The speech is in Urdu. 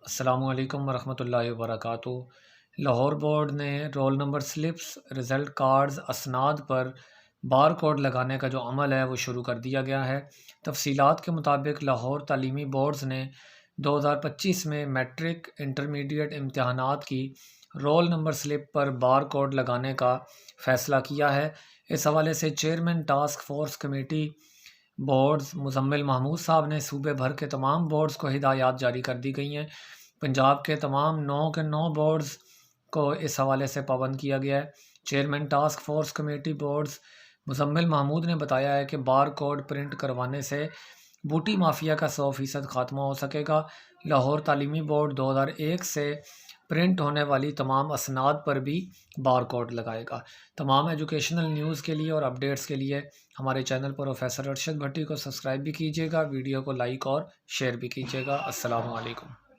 السلام علیکم ورحمۃ اللہ وبرکاتہ۔ لاہور بورڈ نے roll number slips, result cards, اسناد پر بار کوڈ لگانے کا جو عمل ہے وہ شروع کر دیا گیا ہے۔ تفصیلات کے مطابق لاہور تعلیمی بورڈز نے 2025 میں میٹرک انٹرمیڈیٹ امتحانات کی رول نمبر سلپ پر بار کوڈ لگانے کا فیصلہ کیا ہے۔ اس حوالے سے chairman task force committee boards Muzammil Mahmood صاحب نے صوبے بھر کے تمام بورڈز کو ہدایات جاری کر دی گئی ہیں۔ پنجاب کے تمام 9 کے 9 بورڈز کو اس حوالے سے پابند کیا گیا ہے۔ Chairman task force committee boards Muzammil Mahmood نے بتایا ہے کہ بار کوڈ پرنٹ کروانے سے بوٹی مافیا کا 100% خاتمہ ہو سکے گا۔ لاہور تعلیمی بورڈ 2001 سے پرنٹ ہونے والی تمام اسناد پر بھی بار کوڈ لگائے گا۔ تمام ایجوکیشنل نیوز کے لیے اور اپڈیٹس کے لیے ہمارے چینل پروفیسر ارشد بھٹی کو سبسکرائب بھی کیجیے گا، ویڈیو کو لائک اور شیئر بھی کیجیے گا۔ السلام علیکم۔